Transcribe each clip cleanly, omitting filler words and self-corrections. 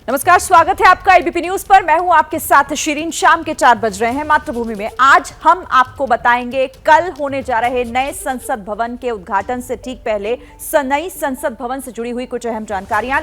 नमस्कार, स्वागत है आपका एबीपी न्यूज पर। मैं हूं आपके साथ शिरीन। शाम के 4 बज रहे हैं मातृभूमि में। आज हम आपको बताएंगे कल होने जा रहे नए संसद भवन के उद्घाटन से ठीक पहले नई संसद भवन से जुड़ी हुई कुछ अहम जानकारियां।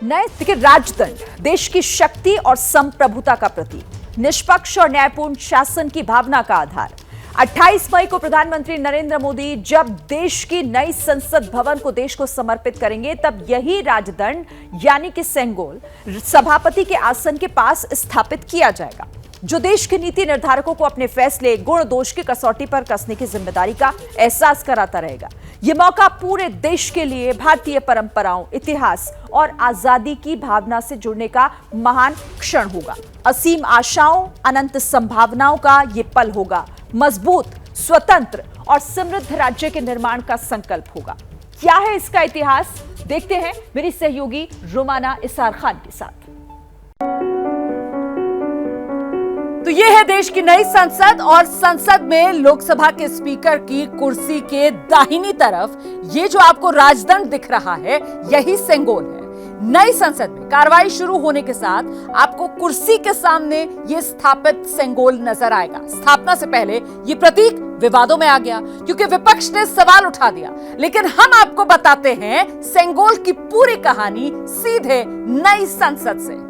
नए राजदंड देश की शक्ति और संप्रभुता का प्रतीक, निष्पक्ष और न्यायपूर्ण शासन की भावना का आधार। 28 मई को प्रधानमंत्री नरेंद्र मोदी जब देश की नई संसद भवन को देश को समर्पित करेंगे, तब यही राजदंड यानी कि सेंगोल सभापति के आसन के पास स्थापित किया जाएगा, जो देश के नीति निर्धारकों को अपने फैसले गुण दोष की कसौटी पर कसने की जिम्मेदारी का एहसास कराता रहेगा। यह मौका पूरे देश के लिए भारतीय परंपराओं, इतिहास और आजादी की भावना से जुड़ने का महान क्षण होगा। असीम आशाओं, अनंत संभावनाओं का यह पल होगा। मजबूत, स्वतंत्र और समृद्ध राज्य के निर्माण का संकल्प होगा। क्या है इसका इतिहास, देखते हैं मेरी सहयोगी रोमाना इसार खान के साथ। तो यह है देश की नई संसद, और संसद में लोकसभा के स्पीकर की कुर्सी के दाहिनी तरफ ये जो आपको राजदंड दिख रहा है, यही सेंगोल है। नई संसद में कार्रवाई शुरू होने के साथ आपको कुर्सी के सामने ये स्थापित सेंगोल नजर आएगा। स्थापना से पहले ये प्रतीक विवादों में आ गया क्योंकि विपक्ष ने सवाल उठा दिया, लेकिन हम आपको बताते हैं सेंगोल की पूरी कहानी सीधे नई संसद से।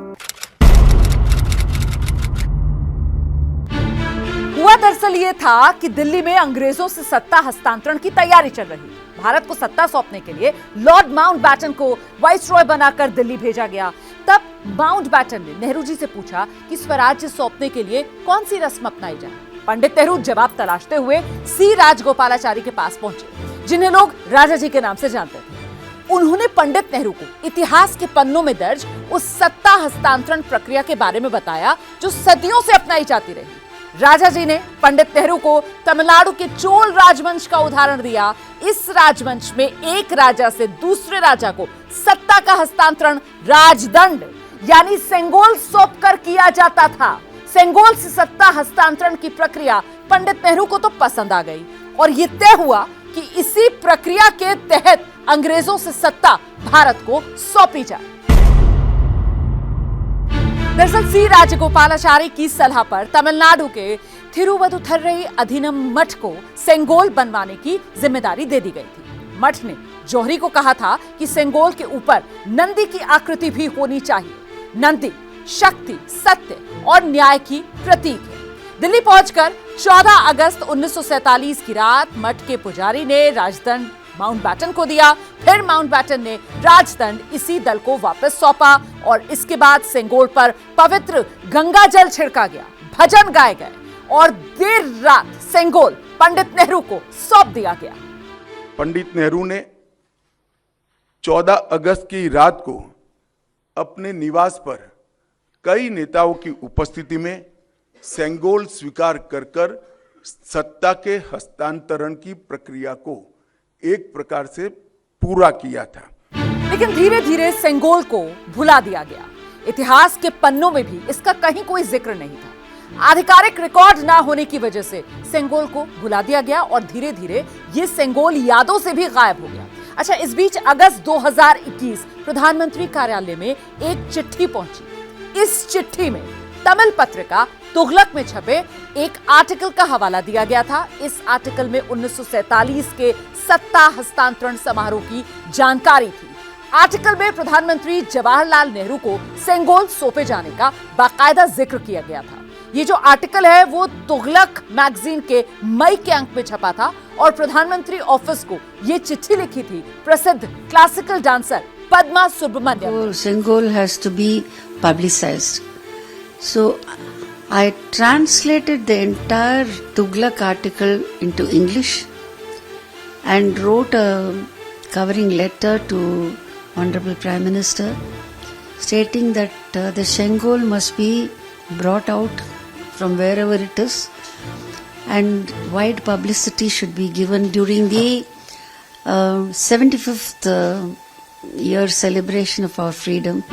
हुआ दरअसल ये था कि दिल्ली में अंग्रेजों से सत्ता हस्तांतरण की तैयारी चल रही। भारत को सत्ता सौंपने के लिए लॉर्ड माउंटबैटन को वाइसरॉय बनाकर दिल्ली भेजा गया। तब माउंटबैटन ने नेहरू जी से पूछा कि स्वराज्य सौंपने के लिए कौन सी रस्म अपनाई जाए। पंडित नेहरू जवाब तलाशते हुए सी राजगोपालाचारी के पास पहुंचे, जिन्हें लोग राजा जी के नाम से जानते थे। उन्होंने पंडित नेहरू को इतिहास के पन्नों में दर्ज उस सत्ता हस्तांतरण प्रक्रिया के बारे में बताया जो सदियों से अपनाई जाती रही। राजा जी ने पंडित नेहरू को तमिलनाडु के चोल राजवंश का उदाहरण दिया। इस राजवंश में एक राजा से दूसरे राजा को सत्ता का हस्तांतरण राजदंड यानी सेंगोल सौंपकर किया जाता था। सेंगोल से सत्ता हस्तांतरण की प्रक्रिया पंडित नेहरू को तो पसंद आ गई और यह तय हुआ कि इसी प्रक्रिया के तहत अंग्रेजों से सत्ता भारत को सौंपी जाए। दरअसल सी राजगोपालाचारी की सलाह पर तमिलनाडु के थिरुवदुथुरई अधीनम मठ को सेंगोल बनवाने की जिम्मेदारी दे दी गई थी। मठ ने जौहरी को कहा था कि सेंगोल के ऊपर नंदी की आकृति भी होनी चाहिए। नंदी शक्ति, सत्य और न्याय की प्रतीक है। दिल्ली पहुंचकर 14 अगस्त 1947 की रात मठ के पुजारी ने राजदंड माउंटबैटन को दिया। फिर माउंटबैटन ने राजदंड इसी दल को वापस सौंपा और इसके बाद सेंगोल पर पवित्र गंगा जल छिड़का गया, भजन गाए गए और देर रात सेंगोल पंडित नेहरू को सौंप दिया गया। पंडित नेहरू ने 14 अगस्त की रात को अपने निवास पर कई नेताओं की उपस्थिति में सेंगोल स्वीकार कर सत्ता के हस्तांतरण की प्रक्रिया को एक प्रकार से पूरा किया था। लेकिन धीरे धीरे सेंगोल को भुला दिया गया। इतिहास के पन्नों में भी इसका कहीं कोई जिक्र नहीं था। आधिकारिक रिकॉर्ड ना होने की वजह से सेंगोल को भुला दिया गया और धीरे धीरे ये सेंगोल यादों से भी गायब हो गया। अच्छा, इस बीच अगस्त 2021 प्रधानमंत्री कार्यालय में एक चिट्ठी पहुंची। इस चिट्ठी में तमिल पत्रिका तुगलक में छपे एक आर्टिकल का हवाला दिया गया था। इस आर्टिकल में 1947 के सत्ता हस्तांतरण समारोह की जानकारी थी। आर्टिकल में प्रधानमंत्री जवाहरलाल नेहरू को सेंगोल सौंपे जाने का बाकायदा जिक्र किया गया था। ये जो आर्टिकल है वो तुगलक मैगजीन के मई के अंक में छपा था और प्रधानमंत्री ऑफिस को ये चिट्ठी लिखी थी प्रसिद्ध classical dancer Padma Subramaniam. Sengol has to be publicized. So I translated the entire Tughlaq article into English and wrote a covering letter to Honorable Prime Minister stating that the Sengol must be brought out from wherever it is and wide publicity should be given during the 75th year celebration of our freedom.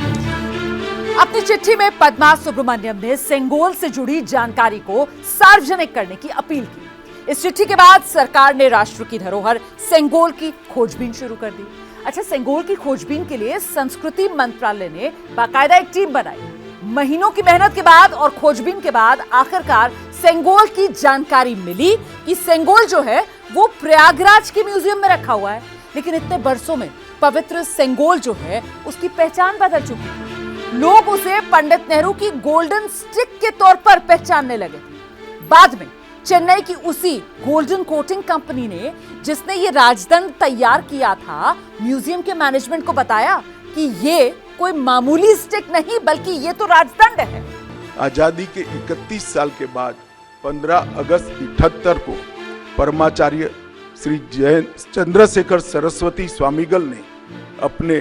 अपनी चिट्ठी में पद्मा सुब्रमण्यम ने सेंगोल से जुड़ी जानकारी को सार्वजनिक करने की अपील की। इस चिट्ठी के बाद सरकार ने राष्ट्र की धरोहर सेंगोल की खोजबीन शुरू कर दी। अच्छा, सेंगोल की खोजबीन के लिए संस्कृति मंत्रालय ने बाकायदा एक टीम बनाई। महीनों की मेहनत के बाद और खोजबीन के बाद आखिरकार सेंगोल की जानकारी मिली कि सेंगोल जो है वो प्रयागराज के म्यूजियम में रखा हुआ है। लेकिन इतने बरसों में पवित्र सेंगोल जो है उसकी पहचान बदल चुकी है। लोग उसे पंडित नेहरू की गोल्डन स्टिक के तौर पर पहचानने लगे। बाद में चेन्नई की उसी गोल्डन कोटिंग कंपनी ने, जिसने ये राजदंड तैयार किया था, म्यूजियम के मैनेजमेंट को बताया कि ये कोई मामूली स्टिक नहीं बल्कि ये तो राजदंड है। आजादी के 31 साल के बाद 15 अगस्त 78 को परमाचार्य श्री चंद्रशेखर सरस्वती स्वामीगल ने अपने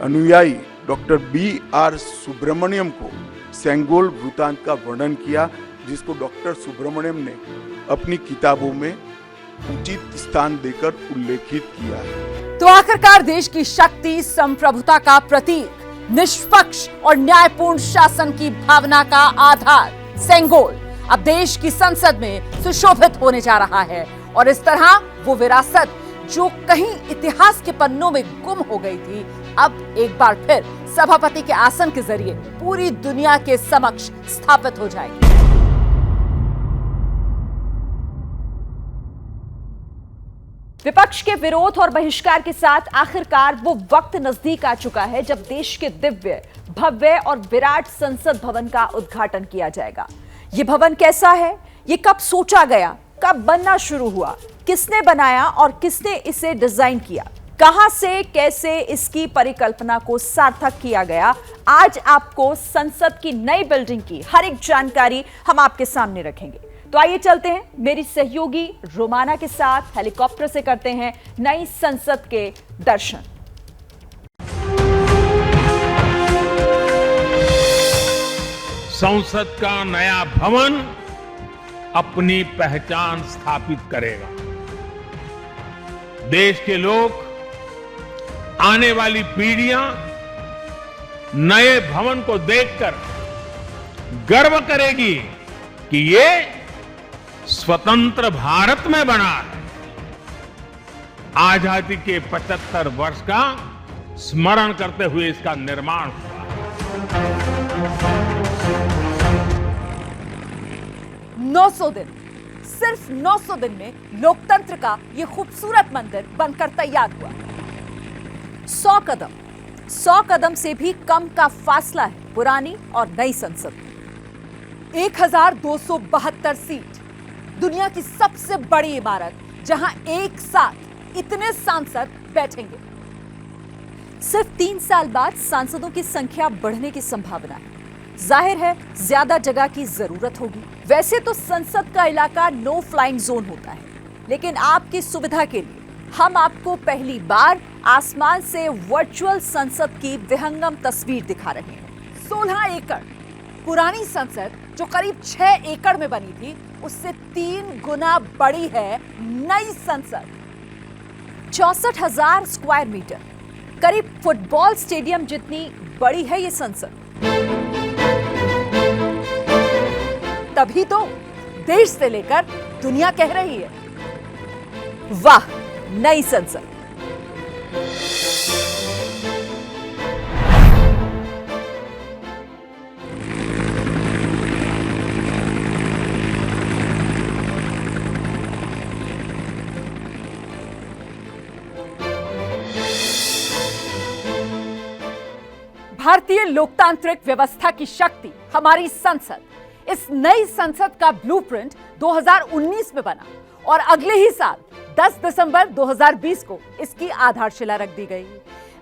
अनुयायी डॉक्टर B.R. सुब्रमण्यम को सेंगोल वृत्तांत का वर्णन किया, जिसको डॉक्टर सुब्रमण्यम ने अपनी किताबों में उचित स्थान देकर उल्लेखित किया है। तो आखिरकार देश की शक्ति, संप्रभुता का प्रतीक, निष्पक्ष और न्यायपूर्ण शासन की भावना का आधार सेंगोल अब देश की संसद में सुशोभित होने जा रहा है। और इस तरह वो विरासत जो कहीं इतिहास के पन्नों में गुम हो गई थी, अब एक बार फिर सभापति के आसन के जरिए पूरी दुनिया के समक्ष स्थापित हो जाएगी। विपक्ष के विरोध और बहिष्कार के साथ आखिरकार वो वक्त नजदीक आ चुका है जब देश के दिव्य, भव्य और विराट संसद भवन का उद्घाटन किया जाएगा। ये भवन कैसा है, ये कब सोचा गया, कब बनना शुरू हुआ, किसने बनाया और किसने इसे डिजाइन किया, कहां से कैसे इसकी परिकल्पना को सार्थक किया गया, आज आपको संसद की नई बिल्डिंग की हर एक जानकारी हम आपके सामने रखेंगे। तो आइए चलते हैं मेरी सहयोगी रोमाना के साथ, हेलीकॉप्टर से करते हैं नई संसद के दर्शन। संसद का नया भवन अपनी पहचान स्थापित करेगा। देश के लोग, आने वाली पीढ़ियां नए भवन को देखकर गर्व करेगी कि ये स्वतंत्र भारत में बना है। आजादी के 75 वर्ष का स्मरण करते हुए इसका निर्माण हुआ। 900 दिन, सिर्फ 900 दिन में लोकतंत्र का यह खूबसूरत मंदिर बनकर तैयार हुआ। 100 कदम से भी कम का फासला है पुरानी और नई संसद में। 1272 सीट, दुनिया की सबसे बड़ी इमारत, जहां एक साथ इतने सांसद बैठेंगे। सिर्फ 3 साल बाद सांसदों की संख्या बढ़ने की संभावना है। जाहिर है ज्यादा जगह की जरूरत होगी। वैसे तो संसद का इलाका नो फ्लाइंग जोन होता है, लेकिन आपकी सुविधा के लिए हम आपको पहली बार आसमान से वर्चुअल संसद की विहंगम तस्वीर दिखा रहे हैं। 16 एकड़ पुरानी संसद जो करीब 6 एकड़ में बनी थी, उससे 3 गुना बड़ी है नई संसद। 64,000 स्क्वायर मीटर, करीब फुटबॉल स्टेडियम जितनी बड़ी है ये संसद। तभी तो देश से लेकर दुनिया कह रही है, वाह नई संसद। भारतीय लोकतांत्रिक व्यवस्था की शक्ति हमारी संसद। इस नई संसद का ब्लूप्रिंट 2019 में बना और अगले ही साल 10 दिसंबर 2020 को इसकी आधारशिला रख दी गई।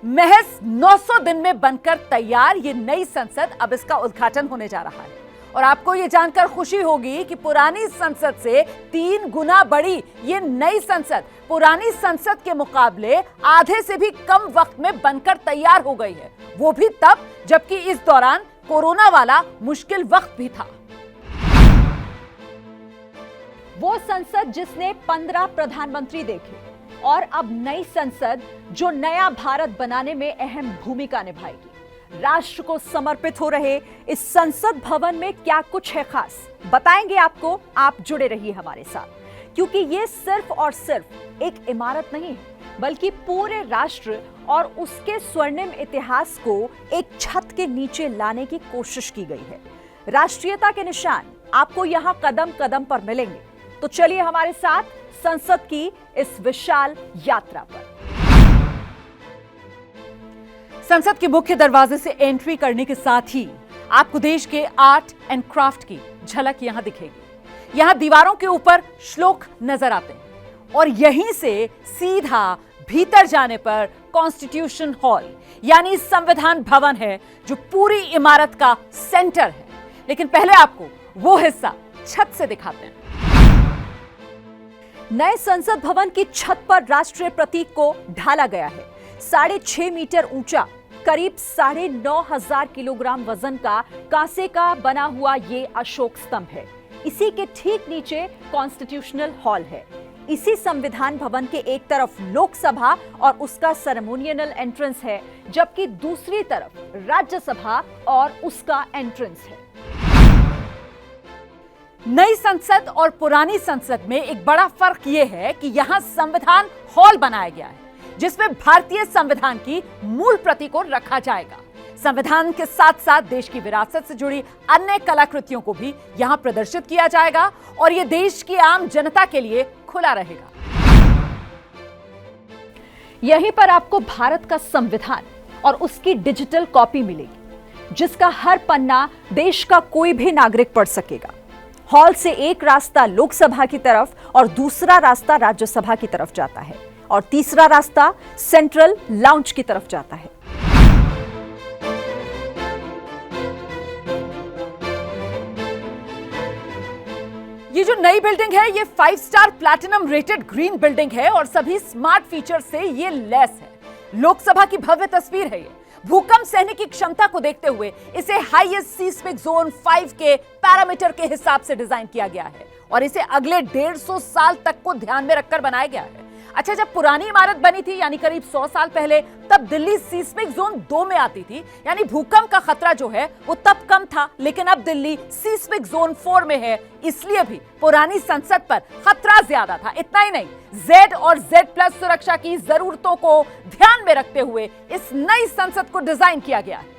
महज 900 दिन में बनकर तैयार ये नई संसद अब इसका उद्घाटन होने जा रहा है। और आपको ये जानकर खुशी होगी कि पुरानी संसद से 3 गुना बड़ी ये नई संसद पुरानी संसद के मुकाबले आधे से भी कम वक्त में बनकर तैयार हो गई है। वो भी तब जबकि इस दौरान कोरोना वाला मुश्किल वक्त भी था। वो संसद जिसने 15 प्रधानमंत्री देखे और अब नई संसद जो नया भारत बनाने में अहम भूमिका निभाएगी। राष्ट्र को समर्पित हो रहे इस संसद भवन में क्या कुछ है खास, बताएंगे आपको। आप जुड़े रहिए हमारे साथ, क्योंकि ये सिर्फ और सिर्फ एक इमारत नहीं है, बल्कि पूरे राष्ट्र और उसके स्वर्णिम इतिहास को एक छत के नीचे लाने की कोशिश की गई है। राष्ट्रीयता के निशान आपको यहां कदम कदम पर मिलेंगे। तो चलिए हमारे साथ संसद की इस विशाल यात्रा पर। संसद के मुख्य दरवाजे से एंट्री करने के साथ ही आपको देश के आर्ट एंड क्राफ्ट की झलक यहां दिखेगी। यहां दीवारों के ऊपर श्लोक नजर आते हैं और यहीं से सीधा भीतर जाने पर कॉन्स्टिट्यूशन हॉल यानी संविधान भवन है, जो पूरी इमारत का सेंटर है। लेकिन पहले आपको वो हिस्सा छत से दिखाते हैं। नए संसद भवन की छत पर राष्ट्रीय प्रतीक को ढाला गया है। 6.5 मीटर ऊंचा, करीब 9,500 किलोग्राम वजन का कांसे का बना हुआ ये अशोक स्तंभ है। इसी के ठीक नीचे कॉन्स्टिट्यूशनल हॉल है। इसी संविधान भवन के एक तरफ लोकसभा और उसका सेरेमोनियल एंट्रेंस है, जबकि दूसरी तरफ राज्यसभा और उसका एंट्रेंस है। नई संसद और पुरानी संसद में एक बड़ा फर्क यह है कि यहां संविधान हॉल बनाया गया है, जिसमें भारतीय संविधान की मूल प्रति को रखा जाएगा। संविधान के साथ साथ देश की विरासत से जुड़ी अन्य कलाकृतियों को भी यहां प्रदर्शित किया जाएगा और यह देश की आम जनता के लिए खुला रहेगा। यहीं पर आपको भारत का संविधान और उसकी डिजिटल कॉपी मिलेगी, जिसका हर पन्ना देश का कोई भी नागरिक पढ़ सकेगा। हॉल से एक रास्ता लोकसभा की तरफ और दूसरा रास्ता राज्यसभा की तरफ जाता है और तीसरा रास्ता सेंट्रल लाउंज की तरफ जाता है। ये जो नई बिल्डिंग है, ये 5 star platinum rated green building है और सभी स्मार्ट फीचर से ये लैस है। लोकसभा की भव्य तस्वीर है ये। भूकंप सहने की क्षमता को देखते हुए इसे हाईएस्ट सीस्मिक जोन 5 के पैरामीटर के हिसाब से डिजाइन किया गया है और इसे अगले 150 साल तक को ध्यान में रखकर बनाया गया है। अच्छा, जब पुरानी इमारत बनी थी यानी करीब 100 साल पहले, तब दिल्ली सीस्मिक जोन 2 में आती थी, यानी भूकंप का खतरा जो है वो तब कम था, लेकिन अब दिल्ली सीस्मिक जोन 4 में है। इसलिए भी पुरानी संसद पर खतरा ज्यादा था। इतना ही नहीं, Z और Z+ सुरक्षा की जरूरतों को ध्यान में रखते हुए इस नई संसद को डिजाइन किया गया है।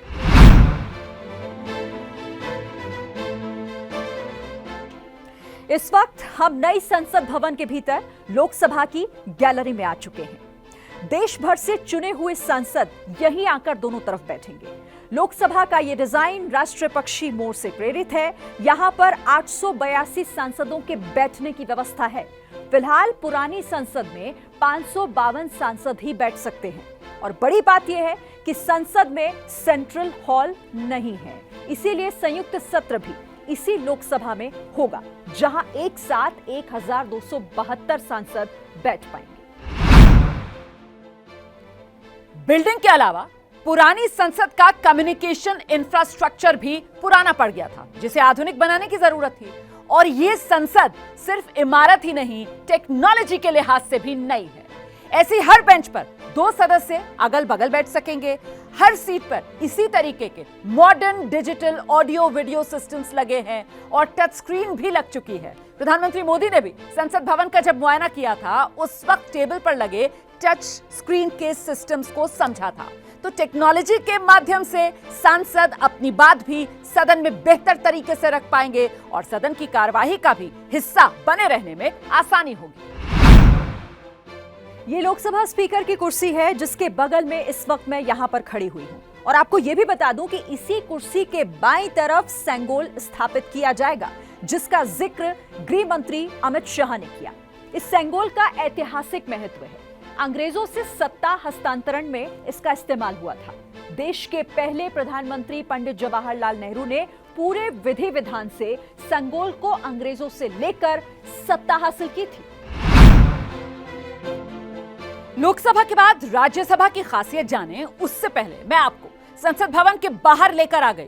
इस वक्त हम नई संसद भवन के भीतर लोकसभा की गैलरी में आ चुके हैं। देश भर से चुने हुए सांसद यहीं आकर दोनों तरफ बैठेंगे। लोकसभा का ये डिजाइन राष्ट्रीय पक्षी मोर से प्रेरित है। यहाँ पर 882 सांसदों के बैठने की व्यवस्था है। फिलहाल पुरानी संसद में 552 सांसद ही बैठ सकते हैं और बड़ी बात यह है कि संसद में सेंट्रल हॉल नहीं है, इसीलिए संयुक्त सत्र भी इसी लोकसभा में होगा, जहां एक साथ 1272 सांसद बैठ पाएंगे। बिल्डिंग के अलावा पुरानी संसद का कम्युनिकेशन इंफ्रास्ट्रक्चर भी पुराना पड़ गया था, जिसे आधुनिक बनाने की जरूरत थी। और यह संसद सिर्फ इमारत ही नहीं, टेक्नोलॉजी के लिहाज से भी नई है। ऐसी हर बेंच पर 2 सदस्य अगल बगल बैठ सकेंगे। हर सीट पर इसी तरीके के modern digital audio video systems लगे हैं और टच स्क्रीन भी लग चुकी है। प्रधानमंत्री मोदी ने भी संसद भवन का जब मुआयना किया था, उस वक्त टेबल पर लगे टच स्क्रीन के सिस्टम्स को समझा था। तो टेक्नोलॉजी के माध्यम से सांसद अपनी बात भी सदन में बेहतर तरीके से रख पाएंगे और सदन की कार्यवाही का भी हिस्सा बने रहने में आसानी होगी। ये लोकसभा स्पीकर की कुर्सी है, जिसके बगल में इस वक्त मैं यहाँ पर खड़ी हुई हूँ। और आपको ये भी बता दूं कि इसी कुर्सी के बाईं तरफ सेंगोल स्थापित किया जाएगा, जिसका जिक्र गृह मंत्री अमित शाह ने किया। इस सेंगोल का ऐतिहासिक महत्व है। अंग्रेजों से सत्ता हस्तांतरण में इसका इस्तेमाल हुआ था। देश के पहले प्रधानमंत्री पंडित जवाहरलाल नेहरू ने पूरे विधि विधान से सेंगोल को अंग्रेजों से लेकर सत्ता हासिल की थी। लोकसभा के बाद राज्यसभा की खासियत जाने उससे पहले मैं आपको संसद भवन के बाहर लेकर आ गई।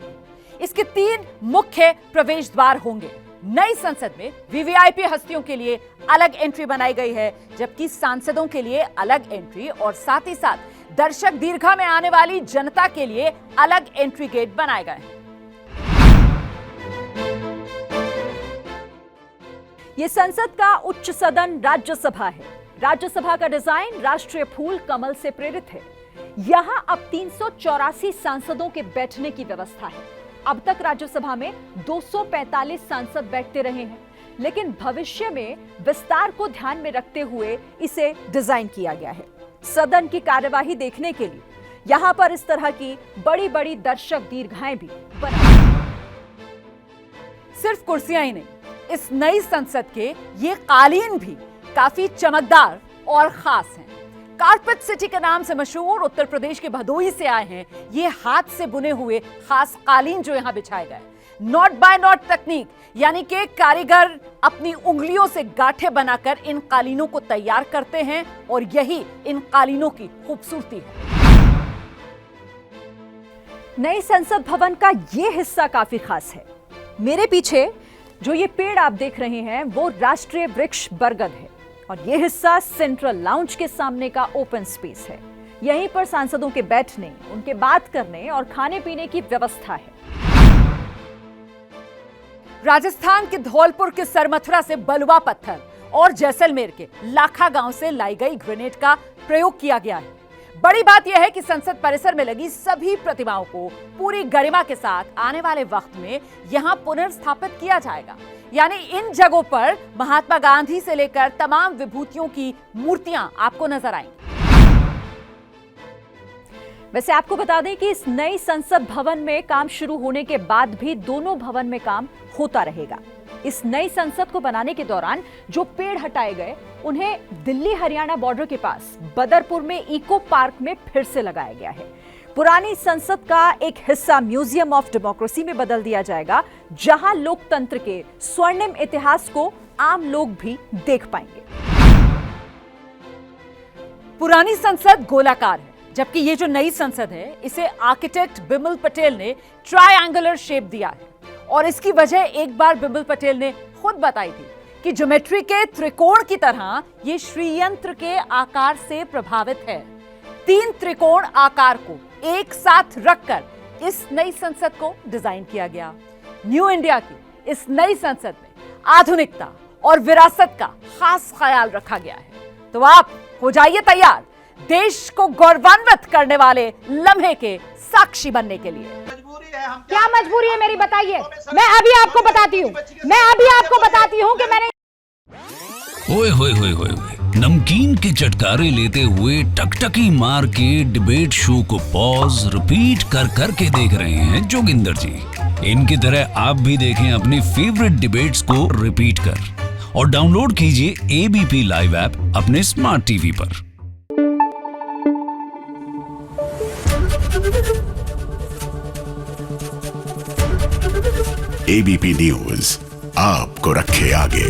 इसके 3 मुख्य प्रवेश द्वार होंगे। नई संसद में वीवीआईपी हस्तियों के लिए अलग एंट्री बनाई गई है, जबकि सांसदों के लिए अलग एंट्री और साथ ही साथ दर्शक दीर्घा में आने वाली जनता के लिए अलग एंट्री गेट बनाए गए हैं। यह संसद का उच्च सदन राज्यसभा है। राज्यसभा का डिजाइन राष्ट्रीय फूल कमल से प्रेरित है। यहां अब 384 सांसदों के बैठने की व्यवस्था है। अब तक राज्यसभा में 245 सांसद बैठते रहे हैं, लेकिन भविष्य में विस्तार को ध्यान में रखते हुए इसे डिजाइन किया गया है। सदन की कार्यवाही देखने के लिए यहां पर इस तरह की बड़ी बड़ी दर्शक दीर्घाएं भी बना। सिर्फ कुर्सियां ही नहीं, इस नई संसद के ये कालीन भी काफी चमकदार और खास हैं। कारपेट सिटी के नाम से मशहूर उत्तर प्रदेश के भदोही से आए हैं ये हाथ से बुने हुए खास कालीन जो यहां बिछाए गए। नॉट बाय नॉट तकनीक, यानी कि कारीगर अपनी उंगलियों से गांठें बनाकर इन कालीनों को तैयार करते हैं और यही इन कालीनों की खूबसूरती है। नए संसद भवन का यह हिस्सा काफी खास है। मेरे पीछे जो ये पेड़ आप देख रहे हैं वो राष्ट्रीय वृक्ष बरगद है और यह हिस्सा सेंट्रल लाउंज के सामने का ओपन स्पेस है। यहीं पर सांसदों के बैठने, उनके बात करने और खाने पीने की व्यवस्था है। राजस्थान के धौलपुर के सरमथुरा से बलुआ पत्थर और जैसलमेर के लाखा गांव से लाई गई ग्रेनेड का प्रयोग किया गया है। बड़ी बात यह है कि संसद परिसर में लगी सभी प्रतिमाओं को पूरी गरिमा के साथ आने वाले वक्त में यहां पुनर्स्थापित किया जाएगा। यानी इन जगहों पर महात्मा गांधी से लेकर तमाम विभूतियों की मूर्तियां आपको नजर आएंगी। वैसे आपको बता दें कि इस नई संसद भवन में काम शुरू होने के बाद भी दोनों भवन में काम होता रहेगा। इस नई संसद को बनाने के दौरान जो पेड़ हटाए गए उन्हें दिल्ली हरियाणा बॉर्डर के पास बदरपुर में इको पार्क में फिर से लगाया गया है। पुरानी संसद का एक हिस्सा म्यूजियम ऑफ डेमोक्रेसी में बदल दिया जाएगा, जहां लोकतंत्र के स्वर्णिम इतिहास को आम लोग भी देख पाएंगे। पुरानी संसद गोलाकार है, जबकि ये जो नई संसद है इसे आर्किटेक्ट बिमल पटेल ने ट्रायंगुलर शेप दिया है। और इसकी वजह एक बार बिमल पटेल ने खुद बताई थी कि ज्योमेट्री के त्रिकोण की तरह ये श्रीयंत्र के आकार से प्रभावित है। 3 त्रिकोण आकार को एक साथ रखकर इस नई संसद को डिजाइन किया गया। न्यू इंडिया की इस नई संसद में आधुनिकता और विरासत का खास ख्याल रखा गया है। तो आप हो जाइए तैयार देश को गौरवान्वित करने वाले लम्हे के साक्षी बनने के लिए। क्या मजबूरी है मेरी, बताइए। मैं अभी आपको बताती हूँ कि मैंने ओए होए होए होए नमकीन के चटकारे लेते हुए टकटकी मार के डिबेट शो को पॉज रिपीट कर करके देख रहे हैं जोगिंदर जी। इनकी तरह आप भी देखें अपनी फेवरेट डिबेट्स को रिपीट कर और डाउनलोड कीजिए एबीपी लाइव ऐप अपने स्मार्ट टीवी पर। एबीपी न्यूज आपको रखे आगे।